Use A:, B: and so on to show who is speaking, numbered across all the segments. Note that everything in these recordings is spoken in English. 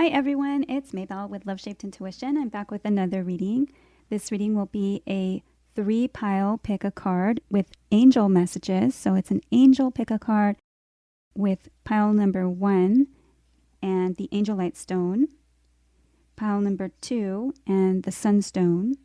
A: Hi everyone, it's Maybelle with Love Shaped Intuition. I'm back with another reading. This reading will be a 3-pile pick a card with angel messages. So it's an angel pick a card with pile number 1 and the Angelite stone, pile number 2 and the Sunstone,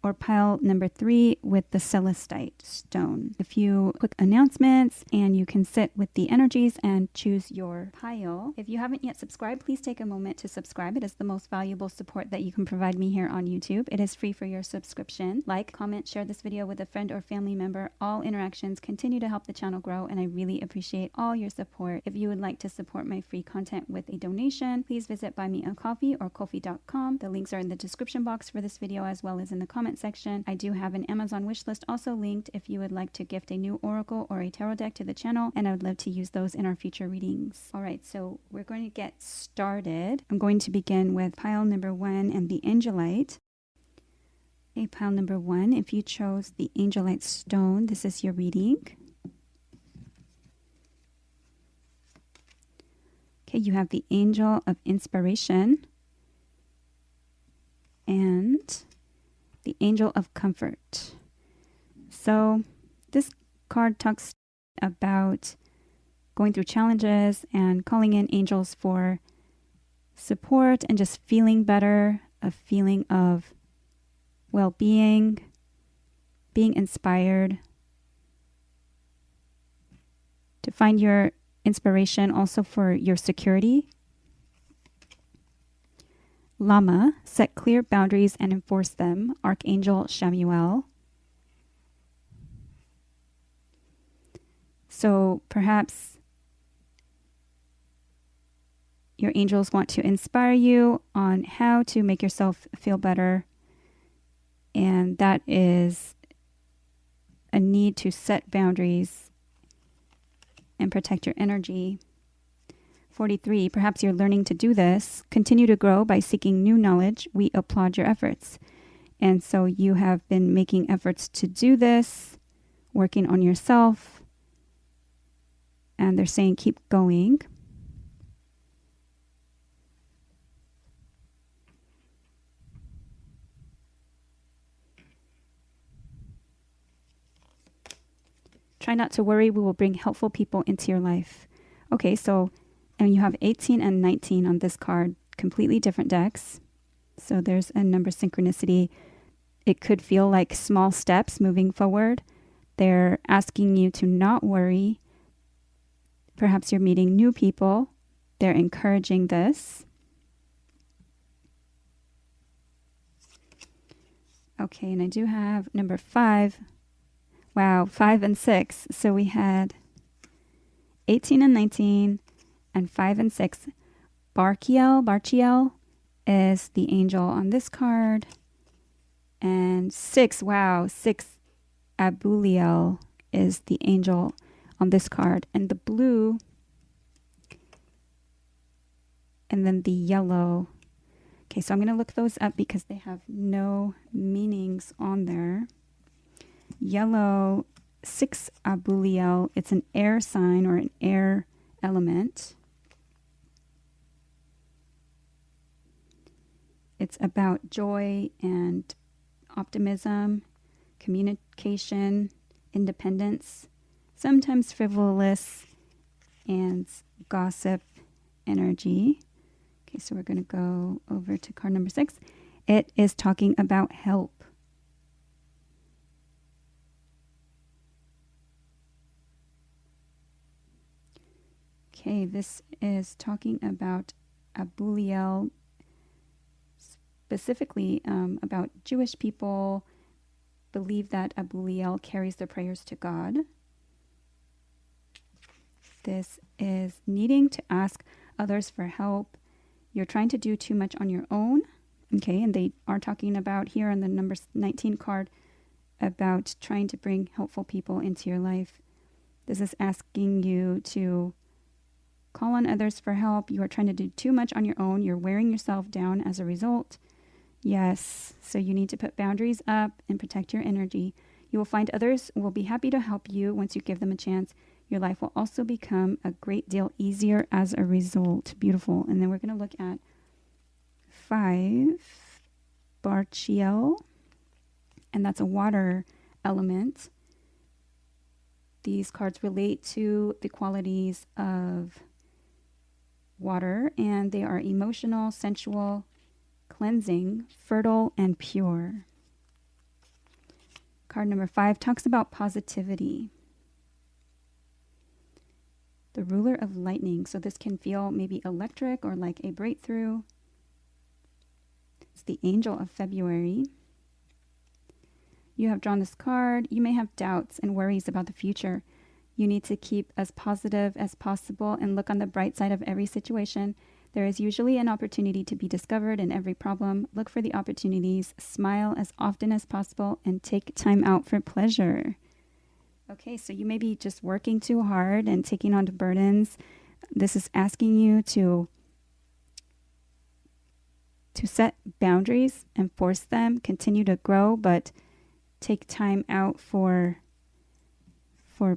A: or pile number 3 with the Celestite stone. A few quick announcements and you can sit with the energies and choose your pile. If you haven't yet subscribed, please take a moment to subscribe. It is the most valuable support that you can provide me here on YouTube. It is free for your subscription. Like, comment, share this video with a friend or family member. All interactions continue to help the channel grow and I really appreciate all your support. If you would like to support my free content with a donation, please visit Buy Me a Coffee or Ko-fi.com. The links are in the description box for this video as well as in the comment section. I do have an Amazon wishlist also linked if you would like to gift a new oracle or a tarot deck to the channel, and I would love to use those in our future readings. All right, so we're going to get started. I'm going to begin with pile number 1 and the Angelite. Okay, pile number 1, if you chose the Angelite stone, this is your reading. Okay, you have the Angel of Inspiration and the Angel of Comfort. So this card talks about going through challenges and calling in angels for support and just feeling better, a feeling of well-being, being inspired, to find your inspiration also for your security. Lama, set clear boundaries and enforce them. Archangel Chamuel. So perhaps your angels want to inspire you on how to make yourself feel better. And that is a need to set boundaries and protect your energy. 43, perhaps you're learning to do this. Continue to grow by seeking new knowledge. We applaud your efforts. And so you have been making efforts to do this, working on yourself. And they're saying keep going. Try not to worry. We will bring helpful people into your life. Okay, so and you have 18 and 19 on this card, completely different decks. So there's a number synchronicity. It could feel like small steps moving forward. They're asking you to not worry. Perhaps you're meeting new people. They're encouraging this. Okay, and I do have number 5. Wow, 5 and 6. So we had 18 and 19. And 5 and 6, Barchiel is the angel on this card. And 6, wow, 6, Abuliel is the angel on this card. And the blue, and then the yellow. Okay, so I'm going to look those up because they have no meanings on there. Yellow, 6, Abuliel, it's an air sign or an air element. It's about joy and optimism, communication, independence, sometimes frivolous, and gossip energy. Okay, so we're going to go over to card number 6. It is talking about help. Okay, this is talking about Abuliel, specifically about Jewish people believe that Abuliel carries their prayers to God. This is needing to ask others for help. You're trying to do too much on your own. Okay, and they are talking about here on the number 19 card about trying to bring helpful people into your life. This is asking you to call on others for help. You are trying to do too much on your own. You're wearing yourself down as a result. Yes, so you need to put boundaries up and protect your energy. You will find others will be happy to help you once you give them a chance. Your life will also become a great deal easier as a result. Beautiful. And then we're going to look at 5, Barchiel, and that's a water element. These cards relate to the qualities of water, and they are emotional, sensual, cleansing, fertile, and pure. Card number 5 talks about positivity. The ruler of lightning. So this can feel maybe electric or like a breakthrough. It's the angel of February. You have drawn this card. You may have doubts and worries about the future. You need to keep as positive as possible and look on the bright side of every situation. There is usually an opportunity to be discovered in every problem. Look for the opportunities, smile as often as possible, and take time out for pleasure. Okay, so you may be just working too hard and taking on burdens. This is asking you to set boundaries, enforce them, continue to grow, but take time out for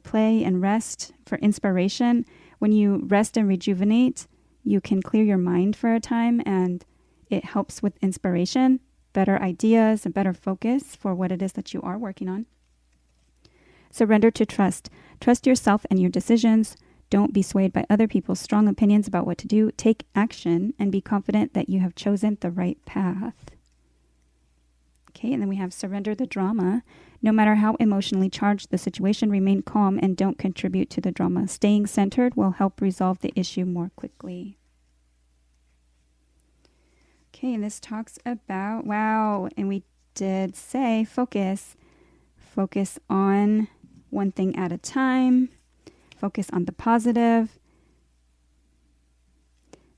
A: play and rest, for inspiration. When you rest and rejuvenate, you can clear your mind for a time, and it helps with inspiration, better ideas, and better focus for what it is that you are working on. Surrender to trust. Trust yourself and your decisions. Don't be swayed by other people's strong opinions about what to do. Take action and be confident that you have chosen the right path. Okay, and then we have surrender the drama. No matter how emotionally charged the situation, remain calm and don't contribute to the drama. Staying centered will help resolve the issue more quickly. Okay, and this talks about, wow, and we did say focus. Focus on one thing at a time. Focus on the positive.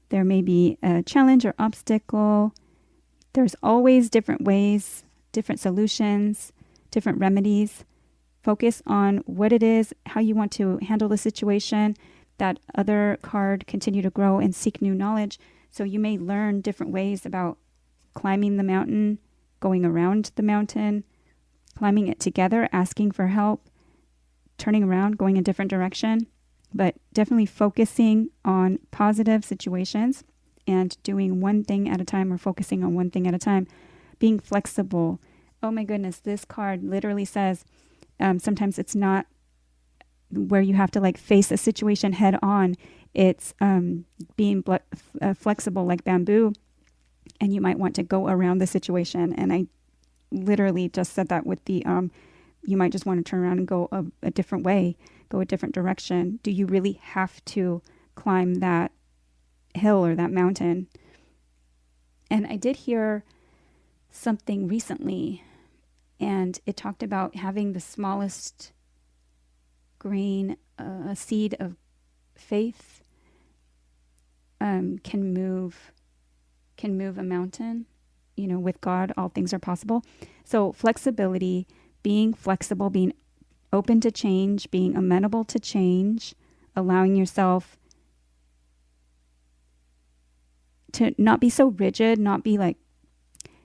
A: There may be a challenge or obstacle. There's always different ways, different solutions, different remedies. Focus on what it is, how you want to handle the situation. That other card, continue to grow and seek new knowledge. So you may learn different ways about climbing the mountain, going around the mountain, climbing it together, asking for help, turning around, going a different direction. But definitely focusing on positive situations and doing one thing at a time, or focusing on one thing at a time. Being flexible. Oh my goodness, this card literally says sometimes it's not where you have to like face a situation head on. It's being flexible like bamboo, and you might want to go around the situation. And I literally just said that with the you might just want to turn around and go a different way, go a different direction. Do you really have to climb that hill or that mountain? And I did hear something recently, and it talked about having the smallest grain, a seed of faith can move a mountain. You know, with God, all things are possible. So flexibility, being flexible, being open to change, being amenable to change, allowing yourself to not be so rigid, not be like,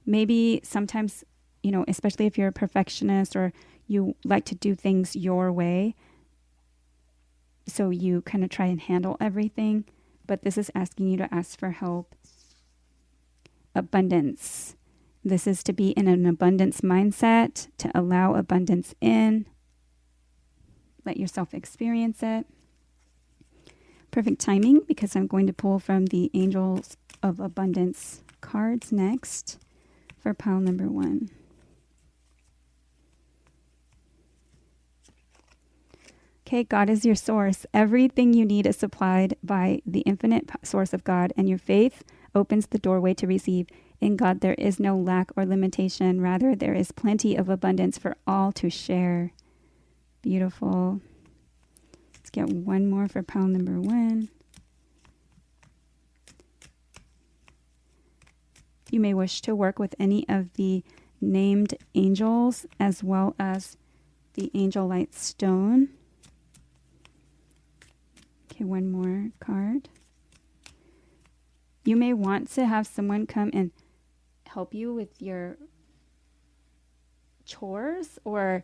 A: maybe sometimes, you know, especially if you're a perfectionist or you like to do things your way, so you kind of try and handle everything. But this is asking you to ask for help. Abundance. This is to be in an abundance mindset, to allow abundance in. Let yourself experience it. Perfect timing, because I'm going to pull from the Angels of Abundance cards next for pile number 1. Okay, God is your source. Everything you need is supplied by the infinite source of God, and your faith opens the doorway to receive. In God, there is no lack or limitation. Rather, there is plenty of abundance for all to share. Beautiful. Let's get one more for pile number 1. You may wish to work with any of the named angels as well as the Angelite stone. Okay, one more card. You may want to have someone come and help you with your chores, or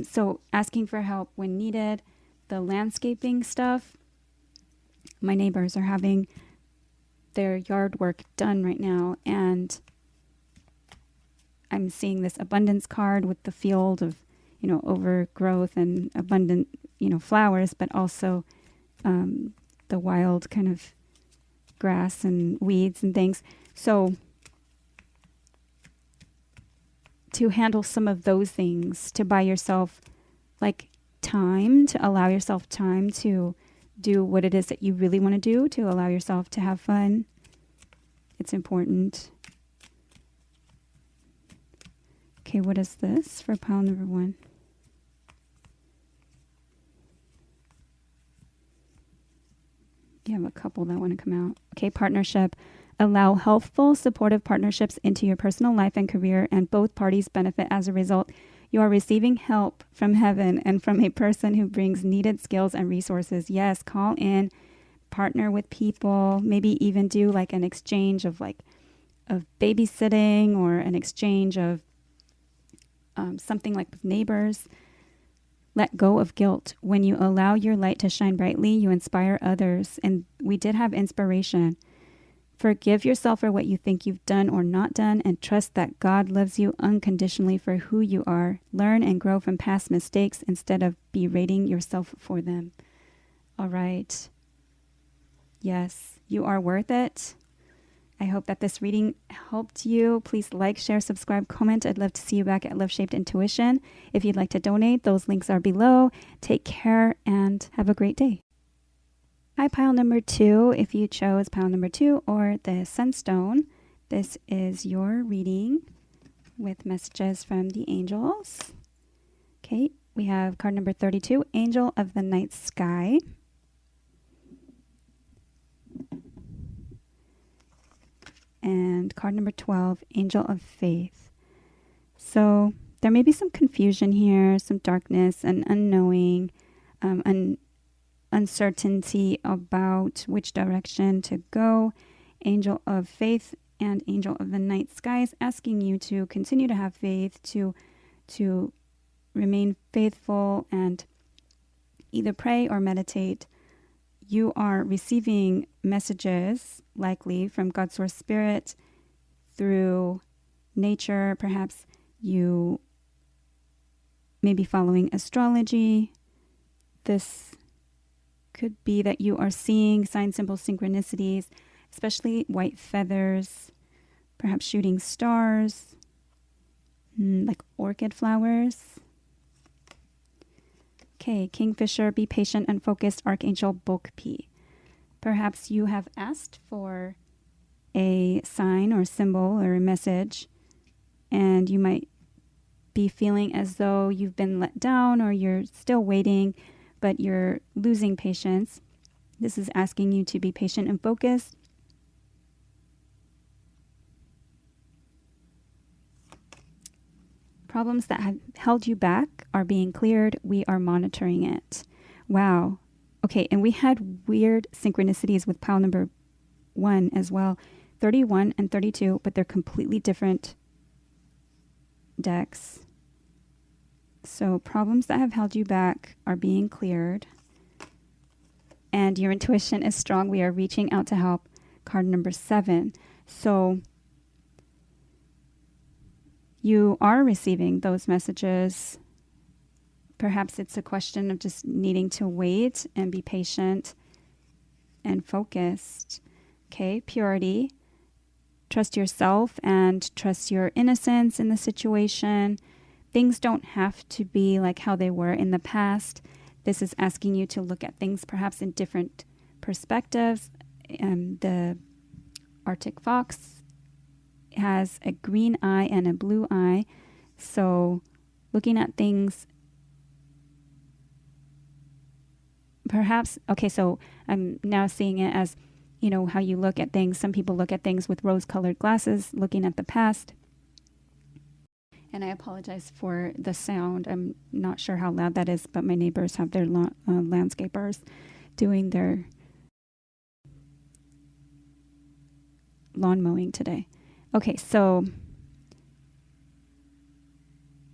A: so asking for help when needed. The landscaping stuff. My neighbors are having their yard work done right now. And I'm seeing this abundance card with the field of, overgrowth and abundant, flowers, but also the wild kind of grass and weeds and things. So to handle some of those things, to buy yourself like time, to allow yourself time to do what it is that you really want to do, to allow yourself to have fun. It's important. Okay, what is this for pile number 1? You have a couple that want to come out. Okay, partnership. Allow healthful, supportive partnerships into your personal life and career, and both parties benefit as a result. You are receiving help from heaven and from a person who brings needed skills and resources. Yes, call in, partner with people, maybe even do like an exchange of babysitting, or an exchange of something like with neighbors. Let go of guilt. When you allow your light to shine brightly, you inspire others. And we did have inspiration. Forgive yourself for what you think you've done or not done, and trust that God loves you unconditionally for who you are. Learn and grow from past mistakes instead of berating yourself for them. All right. Yes, you are worth it. I hope that this reading helped you. Please like, share, subscribe, comment. I'd love to see you back at Love Shaped Intuition. If you'd like to donate, those links are below. Take care and have a great day. Hi, pile number 2. If you chose pile number 2 or the Sunstone, this is your reading with messages from the angels. Okay, we have card number 32, Angel of the Night Sky. And card number 12, Angel of Faith. So there may be some confusion here, some darkness and unknowing, uncertainty about which direction to go. Angel of Faith and Angel of the Night Skies asking you to continue to have faith, to remain faithful and either pray or meditate. You are receiving messages likely from God's Source Spirit through nature. Perhaps you may be following astrology. This could be that you are seeing sign, symbol, synchronicities, especially white feathers, perhaps shooting stars, like orchid flowers. Okay, Kingfisher, be patient and focused, Archangel Bokpi. Perhaps you have asked for a sign or symbol or a message, and you might be feeling as though you've been let down, or you're still waiting, but you're losing patience. This is asking you to be patient and focused. Problems that have held you back are being cleared. We are monitoring it. Wow. Okay, and we had weird synchronicities with pile number 1 as well. 31 and 32, but they're completely different decks. So problems that have held you back are being cleared. And your intuition is strong. We are reaching out to help. Card number 7. So you are receiving those messages. Perhaps it's a question of just needing to wait and be patient and focused. Okay, purity. Trust yourself and trust your innocence in the situation. Things don't have to be like how they were in the past. This is asking you to look at things perhaps in different perspectives. The Arctic fox has a green eye and a blue eye. So looking at things perhaps, okay, so I'm now seeing it as, how you look at things. Some people look at things with rose-colored glasses, looking at the past. And I apologize for the sound. I'm not sure how loud that is, but my neighbors have their landscapers doing their lawn mowing today. Okay, so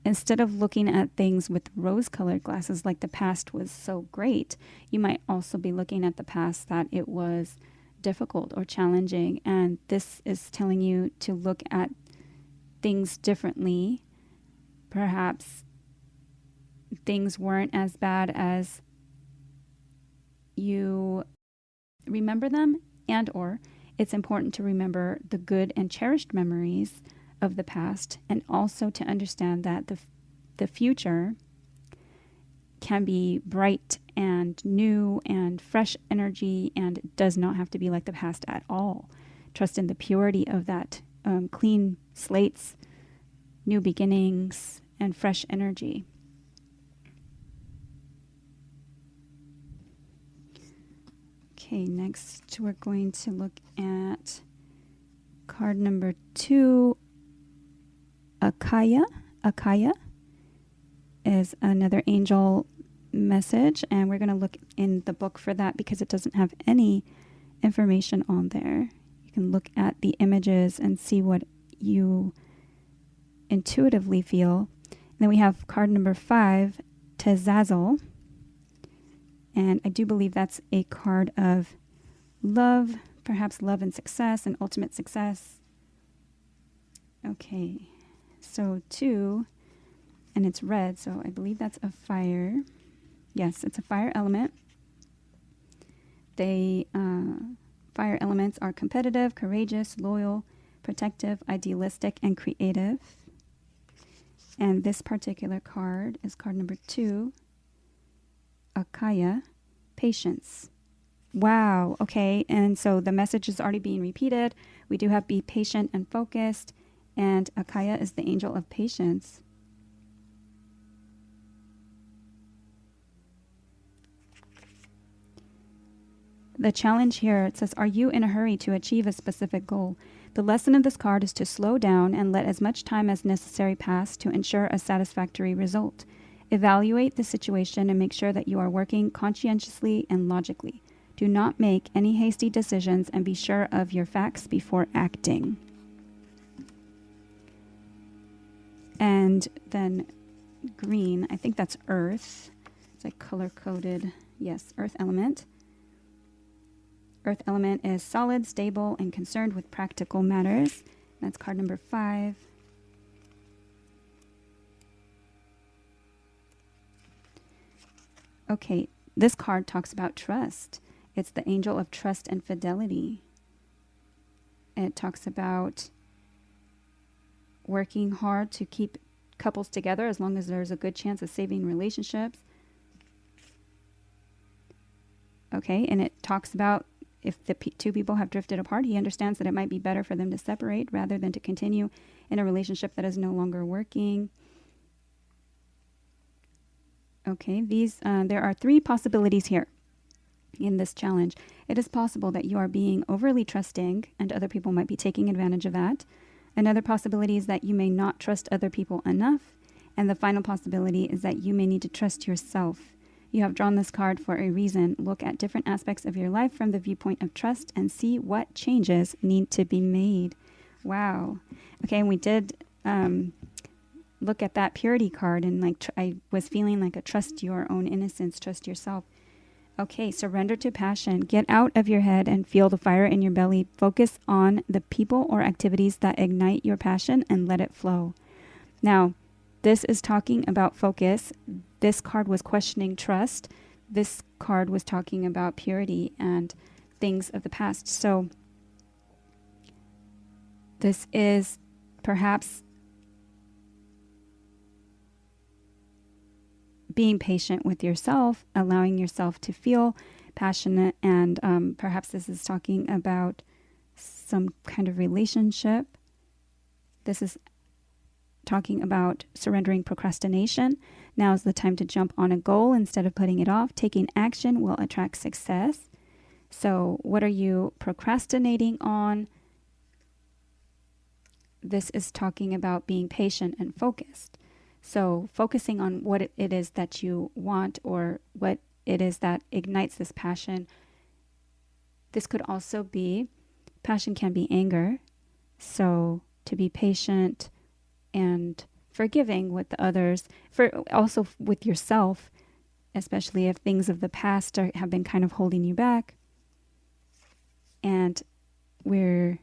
A: instead of looking at things with rose-colored glasses like the past was so great, you might also be looking at the past that it was difficult or challenging. And this is telling you to look at things differently. Perhaps things weren't as bad as you remember them, and or it's important to remember the good and cherished memories of the past, and also to understand that the future can be bright and new and fresh energy, and it does not have to be like the past at all. Trust in the purity of that clean slates, new beginnings, and fresh energy. Okay, next we're going to look at card number 2, Akaya. Akaya is another angel message, and we're going to look in the book for that because it doesn't have any information on there. You can look at the images and see what you intuitively feel. And then we have card number 5, Tezazel. And I do believe that's a card of love, perhaps love and success and ultimate success. Okay, so 2, and it's red, so I believe that's a fire. Yes, it's a fire element. Fire elements are competitive, courageous, loyal, protective, idealistic, and creative. And this particular card is card number 2, Akaya, patience. Wow, okay, and so the message is already being repeated. We do have be patient and focused, and Akaya is the angel of patience. The challenge here, it says, are you in a hurry to achieve a specific goal? The lesson of this card is to slow down and let as much time as necessary pass to ensure a satisfactory result. Evaluate the situation and make sure that you are working conscientiously and logically. Do not make any hasty decisions and be sure of your facts before acting. And then green, I think that's earth. It's like color-coded. Yes, earth element. Earth element is solid, stable, and concerned with practical matters. That's card number 5. Okay, this card talks about trust. It's the angel of trust and fidelity. It talks about working hard to keep couples together as long as there's a good chance of saving relationships. Okay, and it talks about if the two people have drifted apart, he understands that it might be better for them to separate rather than to continue in a relationship that is no longer working. Okay, there are 3 possibilities here in this challenge. It is possible that you are being overly trusting and other people might be taking advantage of that. Another possibility is that you may not trust other people enough. And the final possibility is that you may need to trust yourself. You have drawn this card for a reason. Look at different aspects of your life from the viewpoint of trust and see what changes need to be made. Wow. Okay, and we did look at that purity card, and I was feeling like a trust your own innocence, trust yourself. Okay, surrender to passion. Get out of your head and feel the fire in your belly. Focus on the people or activities that ignite your passion and let it flow. Now, this is talking about focus. This card was questioning trust. This card was talking about purity and things of the past. So this is perhaps being patient with yourself, allowing yourself to feel passionate, and perhaps this is talking about some kind of relationship. This is talking about surrendering procrastination. Now is the time to jump on a goal instead of putting it off. Taking action will attract success. So what are you procrastinating on? This is talking about being patient and focused. So focusing on what it is that you want or what it is that ignites this passion. This could also be, passion can be anger. So to be patient and forgiving with the others, also with yourself, especially if things of the past have been kind of holding you back. And we're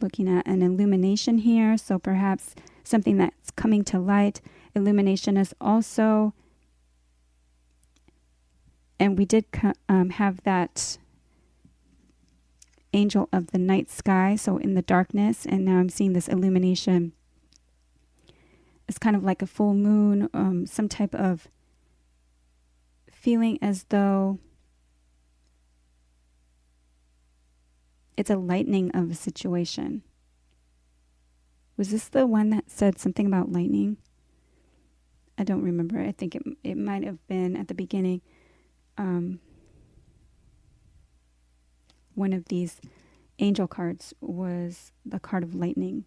A: looking at an illumination here. So perhaps something that's coming to light. Illumination is also, and we did have that angel of the night sky. So in the darkness, and now I'm seeing this illumination. It's kind of like a full moon, some type of feeling as though it's a lightning of a situation. Was this the one that said something about lightning? I don't remember. I think it might have been at the beginning. One of these angel cards was the card of lightning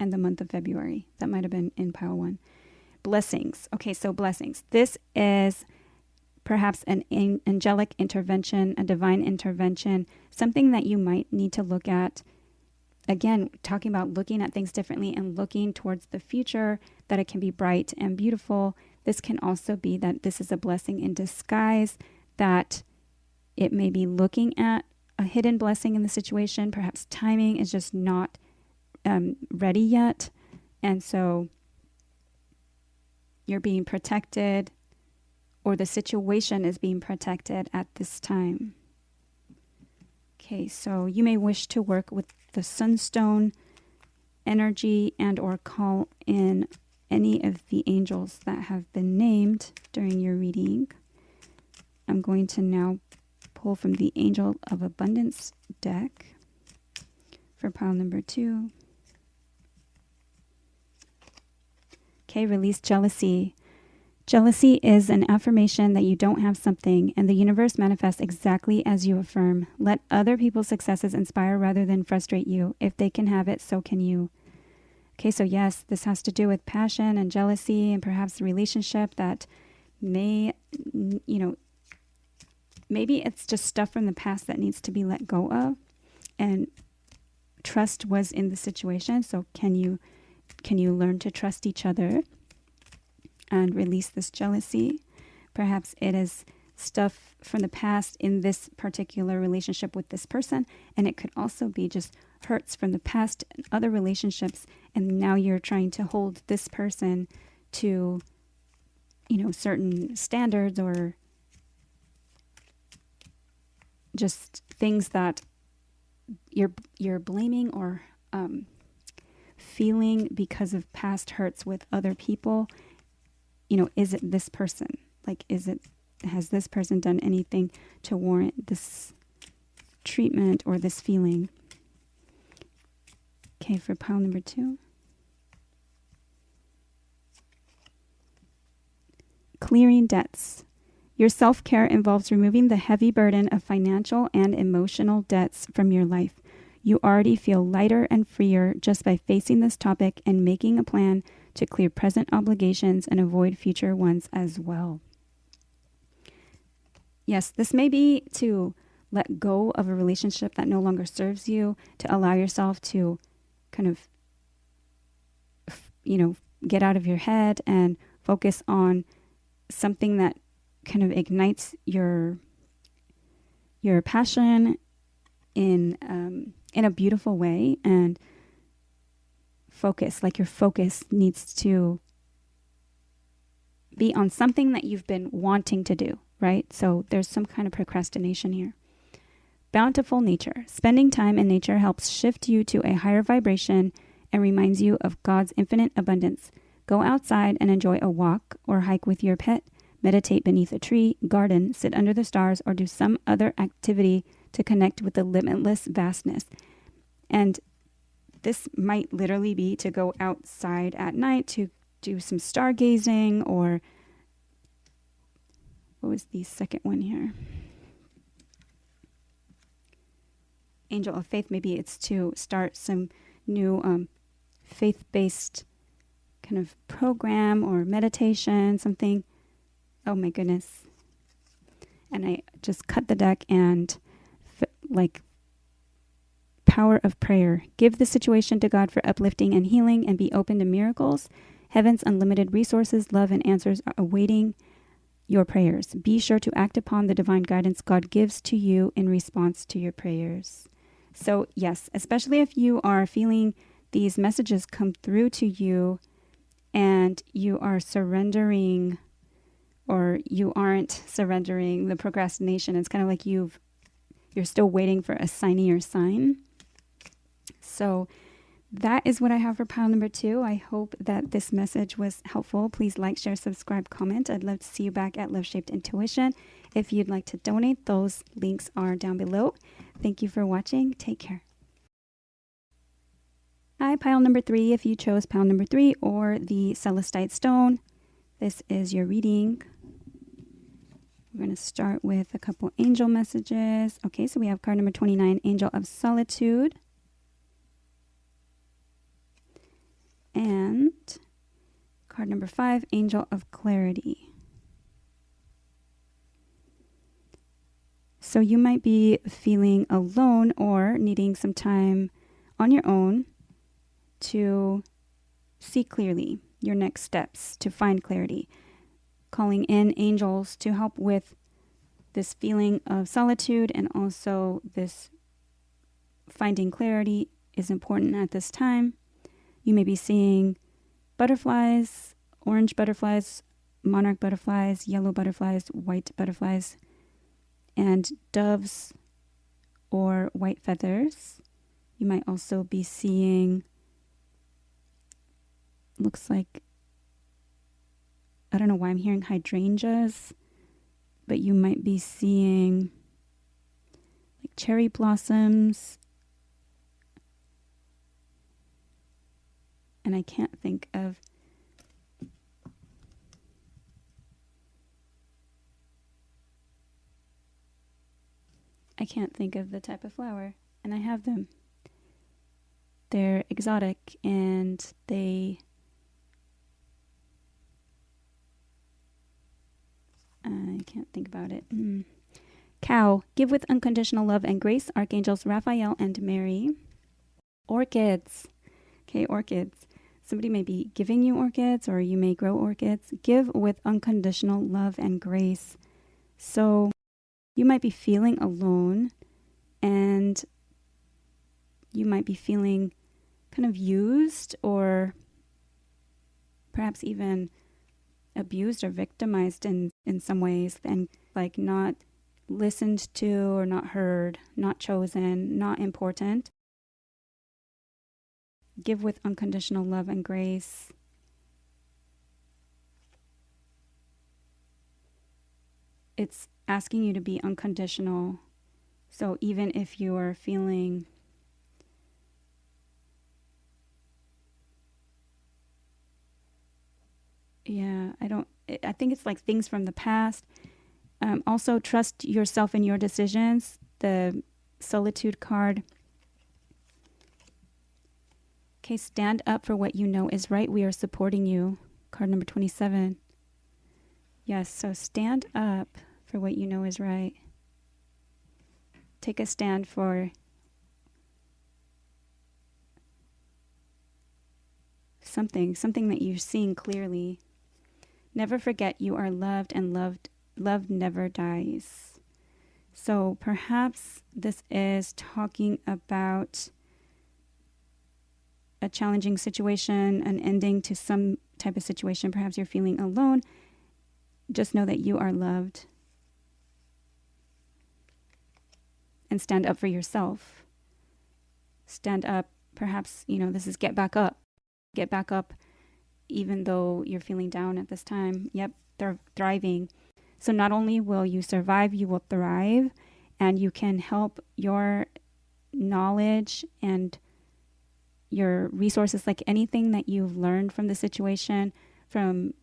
A: and the month of February. That might have been in pile 1. Blessings. Okay, so blessings. This is perhaps an angelic intervention, a divine intervention, something that you might need to look at. Again, talking about looking at things differently and looking towards the future, that it can be bright and beautiful. This can also be that this is a blessing in disguise, that it may be looking at a hidden blessing in the situation. Perhaps timing is just not ready yet. And so you're being protected, or the situation is being protected at this time. Okay, so you may wish to work with the Sunstone energy and or call in any of the angels that have been named during your reading. I'm going to now pull from the Angel of Abundance deck for pile number 2. Okay, release jealousy. Jealousy is an affirmation that you don't have something, and the universe manifests exactly as you affirm. Let other people's successes inspire rather than frustrate you. If they can have it, so can you. Okay, so yes, this has to do with passion and jealousy, and perhaps a relationship that may, maybe it's just stuff from the past that needs to be let go of, and trust was in the situation. So can you learn to trust each other and release this jealousy? Perhaps it is stuff from the past in this particular relationship with this person, and it could also be just hurts from the past and other relationships, and now you're trying to hold this person to, certain standards, or just things that you're blaming or feeling because of past hurts with other people. Is it this person? Has this person done anything to warrant this treatment or this feeling? Okay, for pile number 2. Clearing debts. Your self-care involves removing the heavy burden of financial and emotional debts from your life. You already feel lighter and freer just by facing this topic and making a plan to clear present obligations and avoid future ones as well. Yes, this may be to let go of a relationship that no longer serves you, to allow yourself to kind of, get out of your head and focus on something that kind of ignites your passion in a beautiful way, and focus, your focus needs to be on something that you've been wanting to do, right? So there's some kind of procrastination here. Bountiful nature. Spending time in nature helps shift you to a higher vibration and reminds you of God's infinite abundance. Go outside and enjoy a walk or hike with your pet. Meditate beneath a tree, garden, sit under the stars, or do some other activity to connect with the limitless vastness. And this might literally be to go outside at night to do some stargazing, or what was the second one here? Angel of Faith. Maybe it's to start some new faith-based kind of program or meditation, something. Oh my goodness. And I just cut the deck and power of prayer. Give the situation to God for uplifting and healing, and be open to miracles. Heaven's unlimited resources, love, and answers are awaiting your prayers. Be sure to act upon the divine guidance God gives to you in response to your prayers. So yes, especially if you are feeling these messages come through to you and you are surrendering, or you aren't surrendering the procrastination. It's kind of like you're still waiting for a signy or sign. So that is what I have for pile number 2. I hope that this message was helpful. Please like, share, subscribe, comment. I'd love to see you back at Love Shaped Intuition. If you'd like to donate, those links are down below. Thank you for watching. Take care. Hi, pile number 3. If you chose pile number 3 or the Celestite stone, this is your reading. We're going to start with a couple angel messages. Okay, so we have card number 29, Angel of Solitude. And card number 5, Angel of Clarity. So you might be feeling alone or needing some time on your own to see clearly your next steps, to find clarity. Calling in angels to help with this feeling of solitude, and also this finding clarity is important at this time. You may be seeing butterflies, orange butterflies, monarch butterflies, yellow butterflies, white butterflies, and doves or white feathers. You might also be seeing, looks like, I don't know why I'm hearing hydrangeas, but you might be seeing like cherry blossoms. And I can't think of the type of flower, and I have them. They're exotic, and I can't think about it. Cow, give with unconditional love and grace, Archangels Raphael and Mary. Orchids. Okay, orchids. Somebody may be giving you orchids, or you may grow orchids. Give with unconditional love and grace. So you might be feeling alone, and you might be feeling kind of used, or perhaps even abused or victimized in some ways, and like not listened to or not heard, not chosen, not important. Give with unconditional love and grace. It's asking you to be unconditional. So even if you are feeling I think it's like things from the past. Also trust yourself in your decisions. The Solitude card. Okay, stand up for what you know is right. We are supporting you. Card number 27. Yes, so stand up for what you know is right. Take a stand for something that you're seeing clearly. Never forget you are loved, and love never dies. So perhaps this is talking about a challenging situation, an ending to some type of situation. Perhaps you're feeling alone. Just know that you are loved. And stand up for yourself. Stand up. Perhaps, this is get back up. Get back up even though you're feeling down at this time. Yep, they're thriving. So not only will you survive, you will thrive, and you can help your knowledge and your resources, like anything that you've learned from the situation, from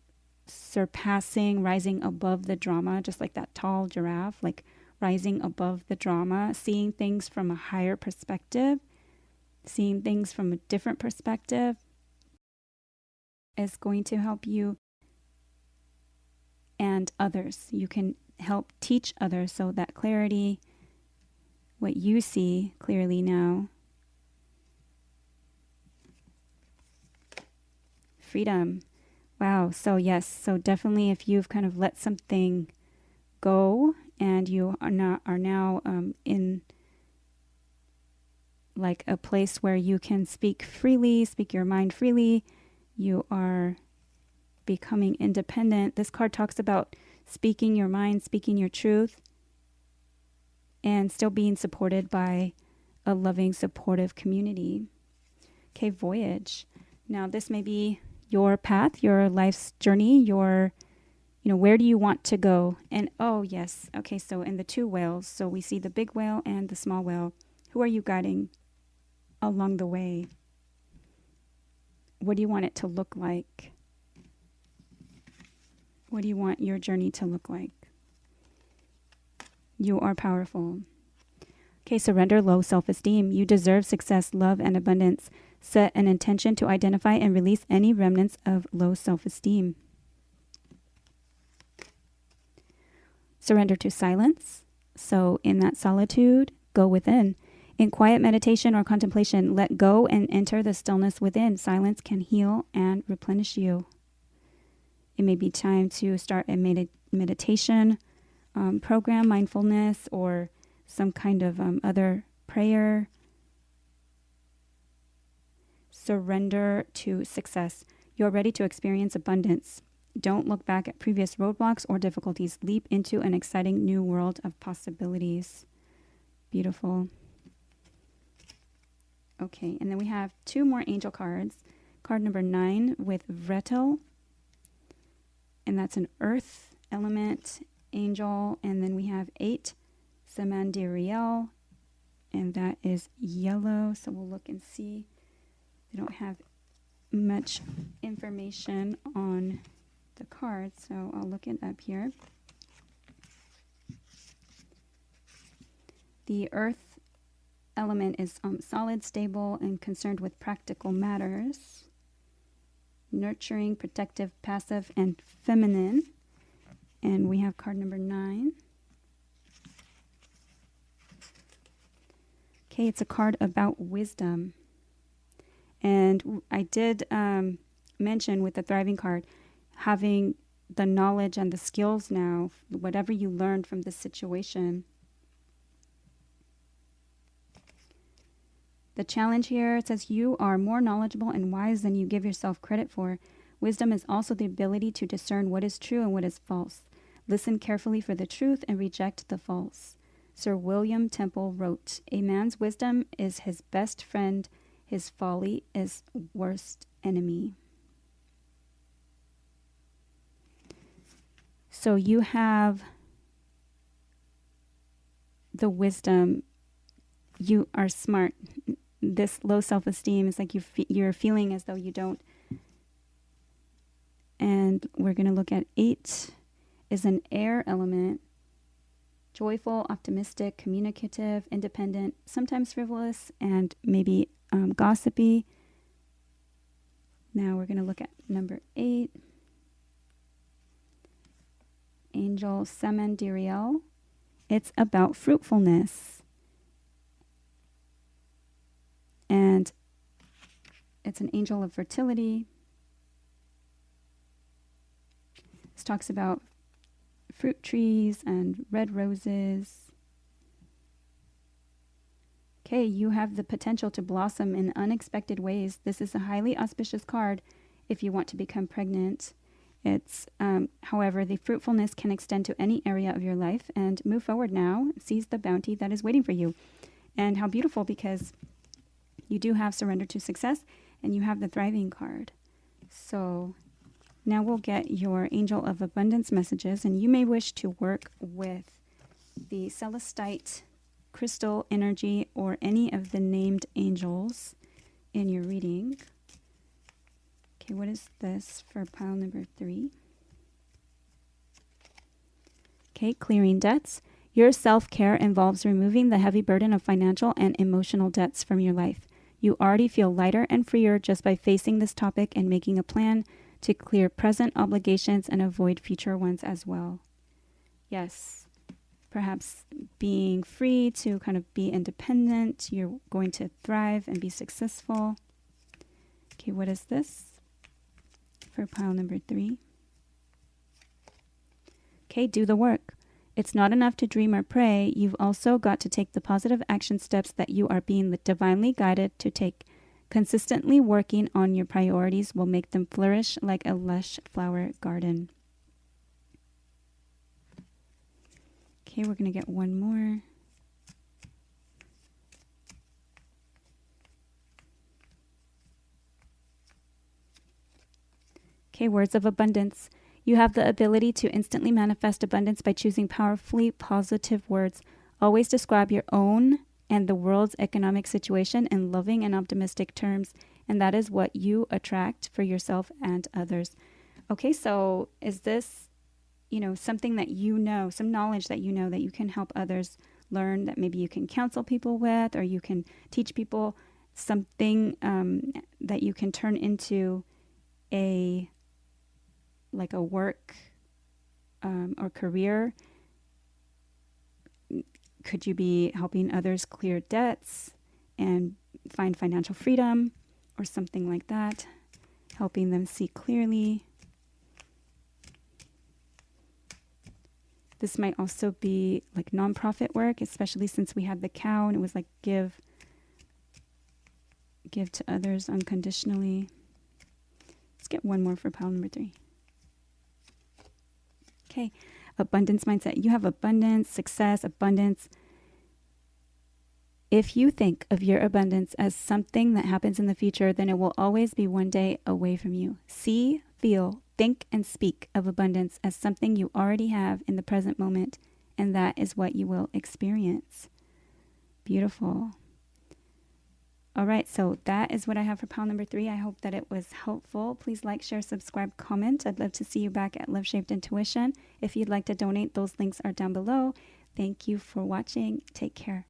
A: surpassing, rising above the drama, just like that tall giraffe, like rising above the drama, seeing things from a higher perspective, seeing things from a different perspective, is going to help you and others. You can help teach others, so that clarity, what you see clearly now. Freedom. Wow. So yes. So definitely, if you've kind of let something go and you are now in like a place where you can speak freely, speak your mind freely, you are becoming independent. This card talks about speaking your mind, speaking your truth, and still being supported by a loving, supportive community. Okay, voyage. Now, this may be your path, your life's journey, your, where do you want to go? And oh, yes. Okay, so in the two whales, so we see the big whale and the small whale. Who are you guiding along the way? What do you want it to look like? What do you want your journey to look like? You are powerful. Okay, surrender low self-esteem. You deserve success, love, and abundance. Set an intention to identify and release any remnants of low self-esteem. Surrender to silence. So in that solitude, go within. In quiet meditation or contemplation, let go and enter the stillness within. Silence can heal and replenish you. It may be time to start a meditation program, mindfulness, or some kind of other prayer. Surrender to success. You're ready to experience abundance. Don't look back at previous roadblocks or difficulties. Leap into an exciting new world of possibilities. Beautiful. Okay, and then we have two more angel cards. Card number 9 with Vretel, and that's an earth element angel. And then we have 8, Samandiriel, and that is yellow. So we'll look and see. They don't have much information on the card, so I'll look it up here. The earth element is solid, stable, and concerned with practical matters. Nurturing, protective, passive, and feminine. And we have card number 9. Okay, it's a card about wisdom. And I did mention with the thriving card, having the knowledge and the skills now, whatever you learned from this situation. The challenge here says you are more knowledgeable and wise than you give yourself credit for. Wisdom is also the ability to discern what is true and what is false. Listen carefully for the truth and reject the false. Sir William Temple wrote, "A man's wisdom is his best friend. His folly is worst enemy." So you have the wisdom. You are smart. This low self-esteem is like you're feeling as though you don't. And we're going to look at 8 is an air element. Joyful, optimistic, communicative, independent, sometimes frivolous, and maybe gossipy. Now we're going to look at number 8. Angel Samandiriel. It's about fruitfulness. And it's an angel of fertility. This talks about fruit trees and red roses. Okay, you have the potential to blossom in unexpected ways. This is a highly auspicious card if you want to become pregnant. It's, however, the fruitfulness can extend to any area of your life, and move forward now. Seize the bounty that is waiting for you. And how beautiful, because you do have surrender to success and you have the thriving card. So now we'll get your angel of abundance messages, and you may wish to work with the Celestite crystal energy or any of the named angels in your reading. Okay, what is this for pile number 3? Okay, clearing debts. Your self-care involves removing the heavy burden of financial and emotional debts from your life. You already feel lighter and freer just by facing this topic and making a plan to clear present obligations and avoid future ones as well. Yes, perhaps being free to kind of be independent. You're going to thrive and be successful. Okay, what is this? for pile number 3. Okay, do the work. It's not enough to dream or pray. You've also got to take the positive action steps that you are being divinely guided to take. Consistently working on your priorities will make them flourish like a lush flower garden. Okay, we're going to get one more. Okay, words of abundance. You have the ability to instantly manifest abundance by choosing powerfully positive words. Always describe your own and the world's economic situation in loving and optimistic terms, and that is what you attract for yourself and others. Okay, so is this, something that some knowledge that that you can help others learn, that maybe you can counsel people with, or you can teach people something that you can turn into a work or career? Could you be helping others clear debts and find financial freedom or something like that? Helping them see clearly. This might also be like nonprofit work, especially since we had the cow and it was like give to others unconditionally. Let's get one more for pile number 3. Okay, abundance mindset. You have abundance, success, abundance. If you think of your abundance as something that happens in the future, then it will always be one day away from you. See, feel, think, and speak of abundance as something you already have in the present moment, and that is what you will experience. Beautiful. All right, so that is what I have for pile number 3. I hope that it was helpful. Please like, share, subscribe, comment. I'd love to see you back at Love Shaped Intuition. If you'd like to donate, those links are down below. Thank you for watching. Take care.